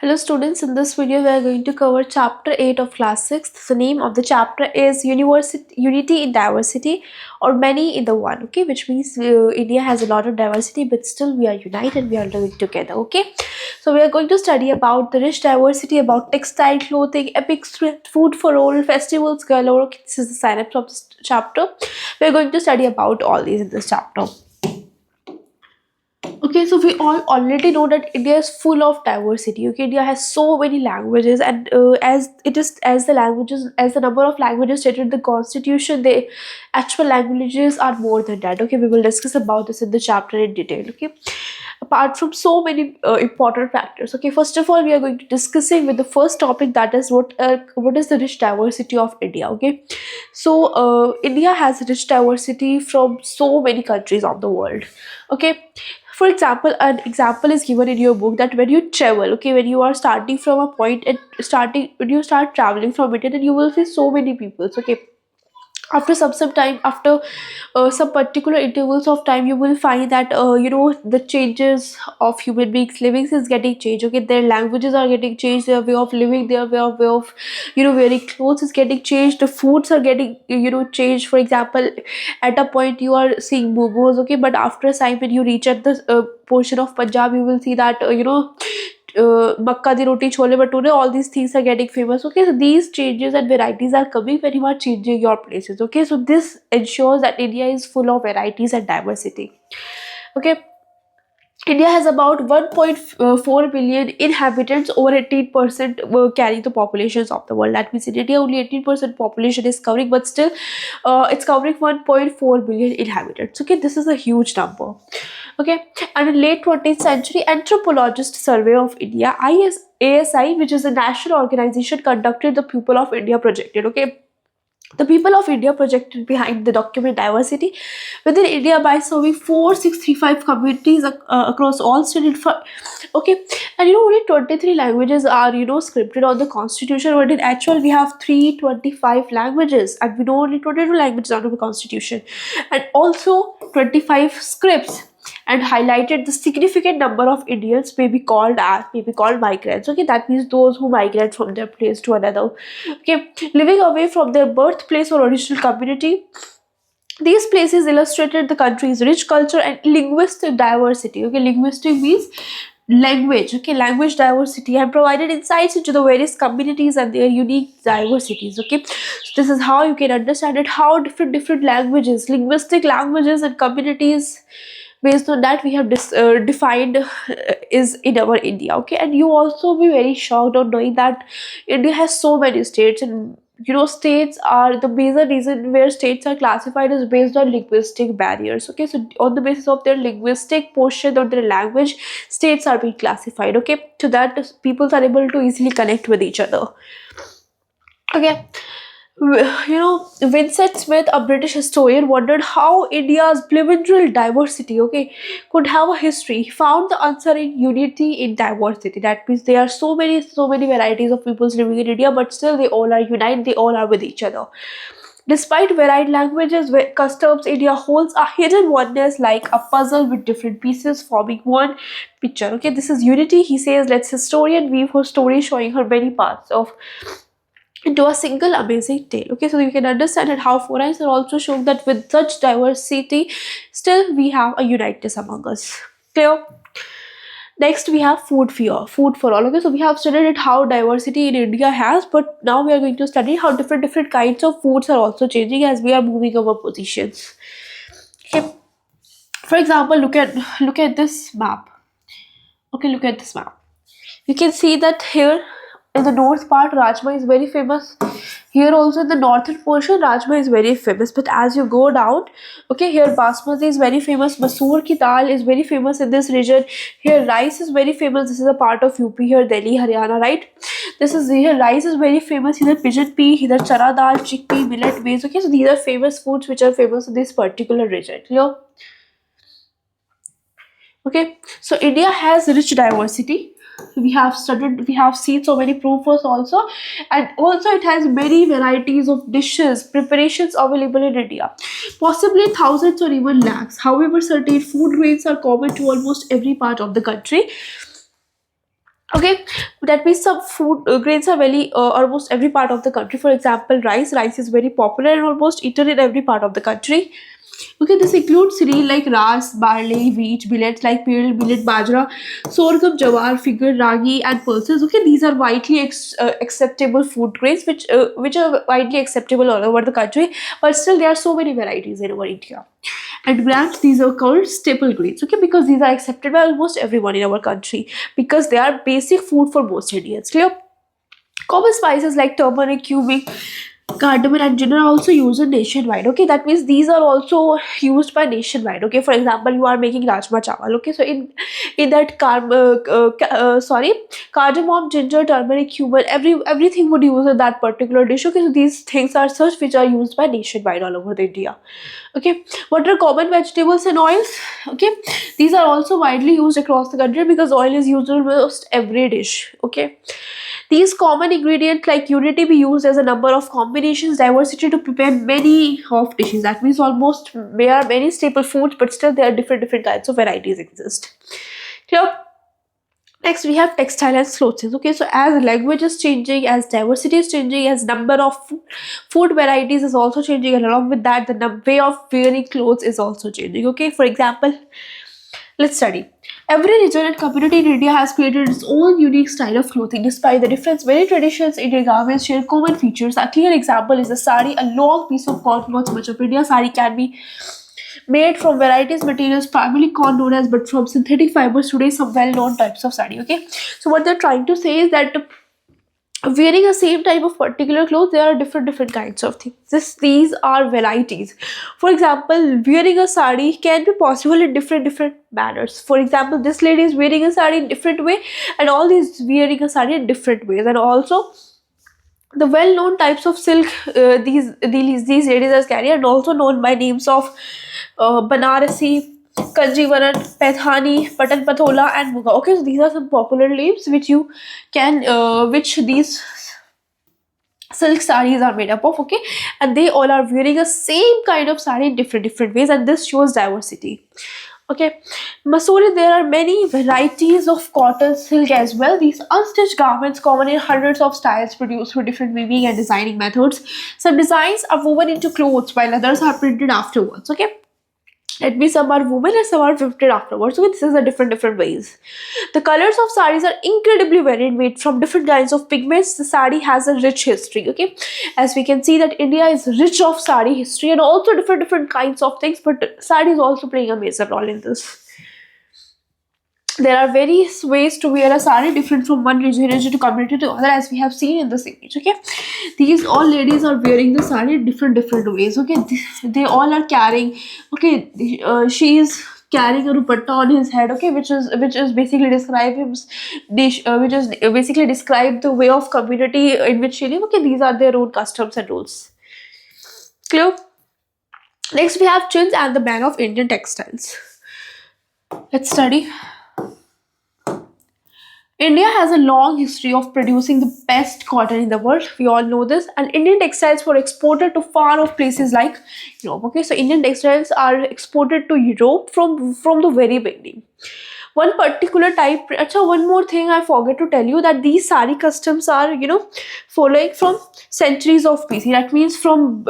Hello students, in this video we are going to cover chapter 8 of class 6. The name of the chapter is Unity in Diversity, or Many in the One, okay, which means India has a lot of diversity but still we are united, we are living together, okay. So we are going to study about the rich diversity, about textile, clothing, epic thrift, food for all, festivals galore. Okay, this is the synopsis of this chapter. We are going to study about all these in this chapter. Okay, so we all already know that India is full of diversity. Okay, India has so many languages, and as the number of languages stated in the constitution, the actual languages are more than that. Okay, we will discuss about this in the chapter in detail. Okay, apart from so many important factors. Okay, first of all, we are going to discussing with the first topic, that is what is the rich diversity of India. Okay, so India has rich diversity from so many countries of the world. Okay, for example, an example is given in your book that when you travel, okay, when you are starting from a point and starting when you start traveling from it, then you will see so many people. Okay, after some time, after some particular intervals of time, you will find that the changes of human beings living is getting changed. Okay, their languages are getting changed, their way of living, their way of wearing clothes is getting changed, the foods are getting changed. For example, at a point you are seeing momos, okay, but after a time when you reach at the portion of Punjab, you will see that makka di roti, chole bhature, all these things are getting famous. Okay, so these changes and varieties are coming when you are changing your places. Okay, so this ensures that India is full of varieties and diversity. Okay, India has about 1.4 billion inhabitants. Over 18% carry the populations of the world. That means in India only 18% population is covering, but still it's covering 1.4 billion inhabitants. Okay, this is a huge number. Okay, and in late 20th century, anthropologist survey of India, ASI, which is a national organization, conducted the People of India projected. Okay, the People of India projected behind the document diversity within India by serving 4635 communities across all states. Okay, and only 23 languages are scripted on the constitution, but in actual we have 325 languages, and we know only 22 languages under the constitution, and also 25 scripts, and highlighted the significant number of Indians may be called migrants. Okay, that means those who migrate from their place to another. Okay, living away from their birthplace or original community. These places illustrated the country's rich culture and linguistic diversity. Okay, linguistic means language. Okay, language diversity, and provided insights into the various communities and their unique diversities. Okay, so this is how you can understand it, how different languages, linguistic languages and communities, based on that we have defined is in our India. Okay, and you also be very shocked on knowing that India has so many states, and states are the major reason where states are classified is based on linguistic barriers. Okay, so on the basis of their linguistic portion or their language, states are being classified. Okay, so that people are able to easily connect with each other. Okay, Vincent Smith, a British historian, wondered how India's bilingual diversity, okay, could have a history. He found the answer in unity in diversity. That means there are so many varieties of peoples living in India, but still they all are united, they all are with each other. Despite varied languages, customs, India holds a hidden oneness, like a puzzle with different pieces forming one picture. Okay, this is unity. He says, let's historian weave her story, showing her many parts of into a single amazing tale. Okay, so you can understand that how foreigners are also showing that with such diversity, still we have a uniteness among us. Clear? Next, we have food for all. Okay, so we have studied it how diversity in India has, but now we are going to study how different kinds of foods are also changing as we are moving our positions. Okay, for example, look at this map. Okay, look at this map. You can see that here in the north part, Rajma is very famous. Here also in the northern portion, Rajma is very famous. But as you go down, okay, here Basmati is very famous. Masoor ki dal is very famous in this region. Here rice is very famous. This is a part of UP. Here Delhi, Haryana, right? Here rice is very famous. Here pigeon pea, here chana dal, chickpea, millet, maize. Okay, so these are famous foods which are famous in this particular region. Clear? Okay, so India has rich diversity. We have seen so many proofs also, and also it has many varieties of dishes, preparations available in India, possibly thousands or even lakhs. However, certain food grains are common to almost every part of the country. Okay, that means some food grains are very almost every part of the country. For example, rice is very popular and almost eaten in every part of the country. Okay, this includes cereal like ras, barley, wheat, millets like pearl, millet, bajra, sorghum, jawar, figure, ragi, and pulses. Okay, these are widely acceptable food grains, which are widely acceptable all over the country. But still, there are so many varieties in our India. And grams, these are called staple grains. Okay, because these are accepted by almost everyone in our country because they are basic food for most Indians. Clear? Common spices like turmeric, cumin, cardamom, and ginger are also used nationwide. Okay, that means these are also used by nationwide. Okay, for example, you are making rajma chawal. Okay, so in that cardamom, ginger, turmeric, cumin, everything would use in that particular dish. Okay, so these things are such which are used by nationwide all over the India. Okay, what are common vegetables and oils? Okay, these are also widely used across the country because oil is used in almost every dish. Okay, these common ingredients like unity be used as a number of combinations, diversity to prepare many of dishes. That means almost there are many staple foods, but still there are different kinds of varieties exist. Clear? Next, we have textile and clothing. Okay, so as language is changing, as diversity is changing, as number of food varieties is also changing, and along with that, the way of wearing clothes is also changing. Okay, for example, let's study. Every region and community in India has created its own unique style of clothing. Despite the difference, many traditions, Indian garments share common features. A clear example is the sari, a long piece of cotton cloth. Much of India sari can be made from varieties materials, primarily corn known as, but from synthetic fibers. Today, some well-known types of sari. Okay, so what they're trying to say is that wearing the same type of particular clothes, there are different kinds of things. These are varieties. For example, wearing a sari can be possible in different manners. For example, this lady is wearing a sari in different way, and all these wearing a sari in different ways. And also the well-known types of silk these ladies are carry, and also known by names of Banarasi, Kanjivaram, Paithani, Patan Pathola, and Muga. Okay, so these are some popular names which you can, which these silk saris are made up of. Okay, and they all are wearing a same kind of sari in different ways, and this shows diversity. Okay, Masuri, there are many varieties of cotton silk as well. These unstitched garments, common in hundreds of styles, produced through different weaving and designing methods. Some designs are woven into clothes, while others are printed afterwards. Okay, let me, some are woven and some are printed afterwards. So this is the different ways. The colors of saris are incredibly varied, made from different kinds of pigments. The sari has a rich history. Okay, as we can see that India is rich of sari history and also different kinds of things, but sari is also playing a major role in this. There are various ways to wear a sari, different from one region to community to other, as we have seen in this image. Okay, these all ladies are wearing the sari in different ways. Okay, they all are carrying. Okay, she is carrying a dupatta on his head. Okay, which is basically describe him, which is basically describe the way of community in which she live. Okay, these are their own customs and rules. Clear? Next, we have chins and the ban of Indian textiles. Let's study. India has a long history of producing the best cotton in the world. We all know this. And Indian textiles were exported to far off places like Europe. Okay, so Indian textiles are exported to Europe from the very beginning. One particular type. Achha, one more thing I forget to tell you, that these sari customs are following from centuries of BC. That means from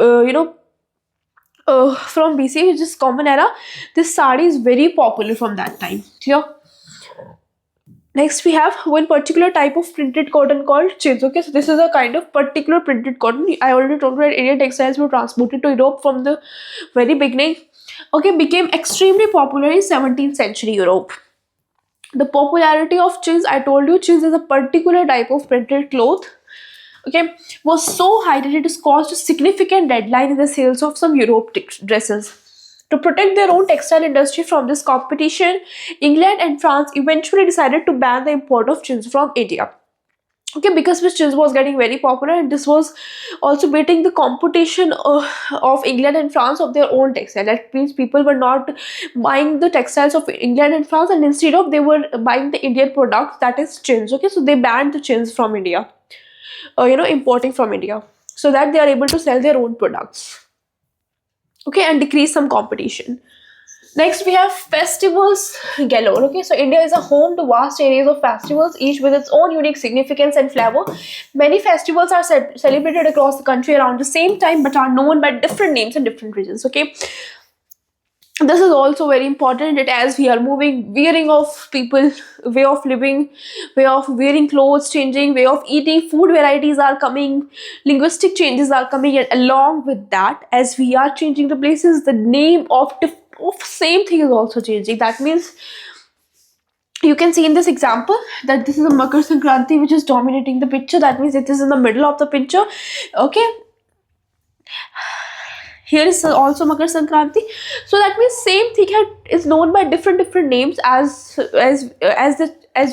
BC, which is common era. This sari is very popular from that time. Clear? Next, we have one particular type of printed cotton called chins. Okay, so this is a kind of particular printed cotton. I already told you that Indian textiles were transported to Europe from the very beginning. Okay, became extremely popular in 17th century Europe. The popularity of chins, I told you, chins is a particular type of printed cloth. Okay, was so high that it has caused a significant deadline in the sales of some Europe dresses. To protect their own textile industry from this competition, England and France eventually decided to ban the import of chins from India. Okay, because this chins was getting very popular, and this was also beating the competition of England and France of their own textile. That means people were not buying the textiles of England and France, and instead of they were buying the Indian products, that is chins. Okay, so they banned the chins from India, importing from India, so that they are able to sell their own products. Okay, and decrease some competition. Next, we have festivals galore. Okay, so India is a home to vast areas of festivals, each with its own unique significance and flavor. Many festivals are celebrated across the country around the same time, but are known by different names in different regions. Okay, this is also very important that as we are moving, wearing of people, way of living, way of wearing clothes changing, way of eating, food varieties are coming, linguistic changes are coming, and along with that, as we are changing the places, the name of same thing is also changing. That means you can see in this example that this is a Makar Sankranti which is dominating the picture. That means it is in the middle of the picture. Okay, here is also Makar Sankranti. So that means same thing is known by different names as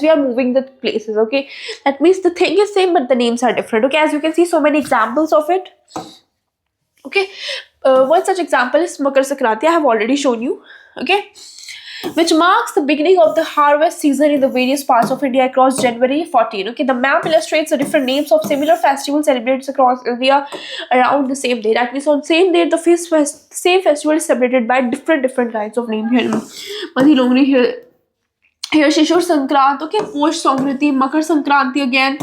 we are moving the places. Okay, that means the thing is same but the names are different. Okay, as you can see, so many examples of it. Okay, one such example is Makar Sankranti. I have already shown you. Okay, which marks the beginning of the harvest season in the various parts of India across January 14. Okay, the map illustrates the different names of similar festivals celebrated across India around the same day. That means on same day, the same festival is celebrated by different kinds of names. Here, Madhi Longri here Shishur Sankrant. Okay, Posh Songkriti, Makar Sankranti again.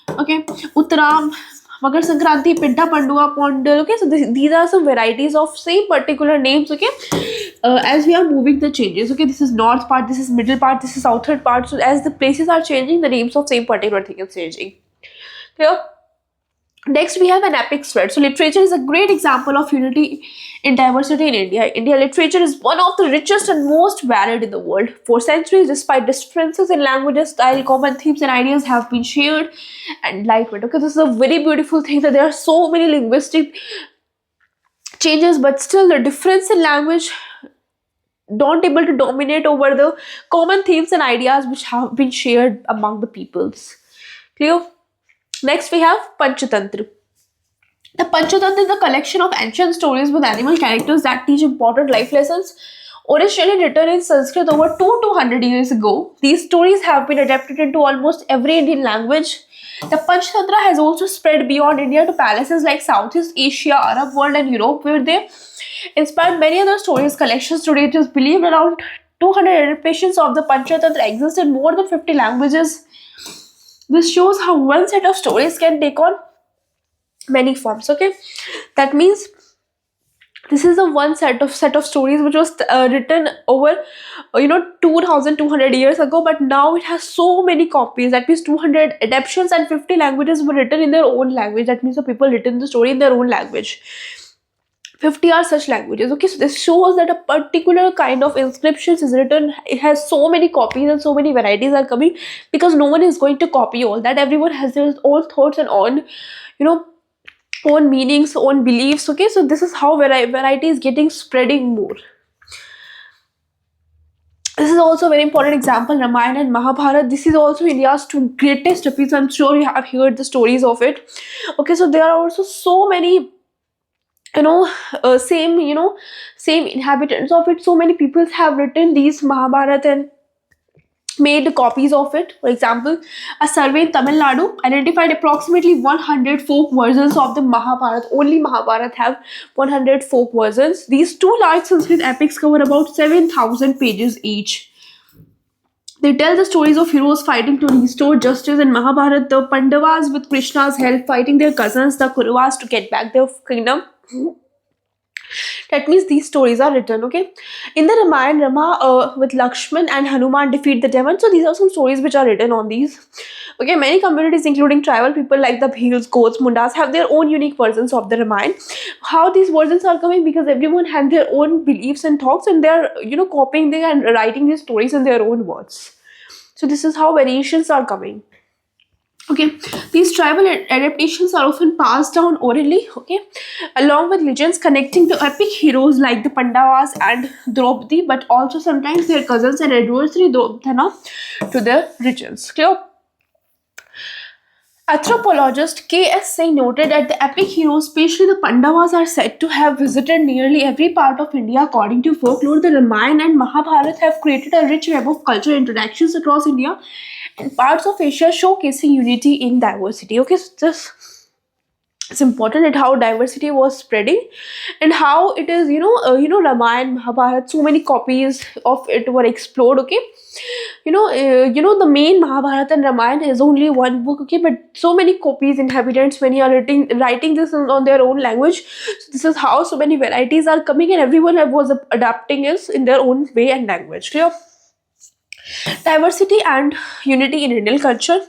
Okay, Uttaram, Makar Sankranti, Pinta Pandua, Pondal. Okay, so these are some varieties of same particular names. Okay, as we are moving the changes. Okay, this is north part, this is middle part, this is southern part. So as the places are changing, the names of same particular thing is changing. Clear? Next, we have an epic thread. So literature is a great example of unity in diversity in India. India literature is one of the richest and most varied in the world. For centuries, despite differences in languages, style, common themes and ideas have been shared and lightweight. Okay, this is a very beautiful thing that there are so many linguistic changes, but still the difference in language don't able to dominate over the common themes and ideas which have been shared among the peoples. Clear? Next, we have Panchatantra. The Panchatantra is a collection of ancient stories with animal characters that teach important life lessons. Originally written in Sanskrit over 200 years ago, these stories have been adapted into almost every Indian language. The Panchatantra has also spread beyond India to palaces like Southeast Asia, Arab world, and Europe, where they inspired many other stories. Collections today, it is believed around 200 adaptations of the Panchatantra exist in more than 50 languages. This shows how one set of stories can take on many forms. Okay, that means this is a one set of stories which was written over 2200 years ago, but now it has so many copies. That means 200 adaptations and 50 languages were written in their own language. That means the people written the story in their own language. 50 are such languages. Okay, so this shows that a particular kind of inscriptions is written. It has so many copies and so many varieties are coming because no one is going to copy all that. Everyone has their own thoughts and own meanings, own beliefs. Okay, so this is how variety is getting spreading more. This is also a very important example, Ramayana and Mahabharata. This is also India's two greatest epics. I'm sure you have heard the stories of it. Okay, so there are also so many same inhabitants of it. So many people have written these Mahabharata and made copies of it. For example, a survey in Tamil Nadu identified approximately 100 folk versions of the Mahabharata. Only Mahabharata have 100 folk versions. These two large Sanskrit epics cover about 7,000 pages each. They tell the stories of heroes fighting to restore justice. In Mahabharata, the Pandavas, with Krishna's help, fighting their cousins, the Kauravas, to get back their kingdom. That means these stories are written. Okay, in the Ramayana, Rama with Lakshman and Hanuman defeat the demon. So these are some stories which are written on these. Okay, many communities, including tribal people like the Bhils, Goths, Mundas, have their own unique versions of the Ramayana. How these versions are coming? Because everyone had their own beliefs and thoughts, and they're copying them and writing these stories in their own words. So this is how variations are coming. Okay, these tribal adaptations are often passed down orally, okay, along with legends connecting the epic heroes like the Pandavas and Draupadi, but also sometimes their cousins and adversary Duryodhana to their regions. Clear? Anthropologist K.S. Singh noted that the epic heroes, especially the Pandavas, are said to have visited nearly every part of India. According to folklore, the Ramayana and Mahabharata have created a rich web of cultural interactions across India and parts of Asia, showcasing unity in diversity. Okay, so It's important at how diversity was spreading, and how it is, Ramayana, Mahabharata, so many copies of it were explored. Okay, the main Mahabharata and Ramayana is only one book. Okay, but so many copies, inhabitants, when you are writing this on their own language. So this is how so many varieties are coming, and everyone was adapting it in their own way and language. Clear? Diversity and unity in Indian culture.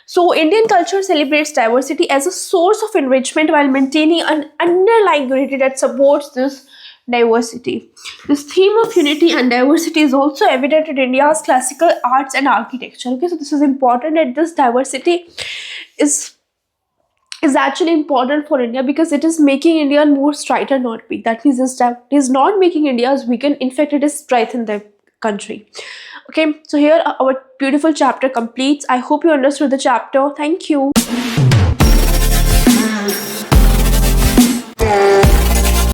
So, Indian culture celebrates diversity as a source of enrichment while maintaining an underlying unity that supports this diversity. This theme of unity and diversity is also evident in India's classical arts and architecture. Okay, so this is important that this diversity is is actually important for India, because it is making India more straighter, not weak. That means it is not making India as weaken. In fact, it is strengthen the country. Okay, so here our beautiful chapter completes. I hope you understood the chapter. Thank you.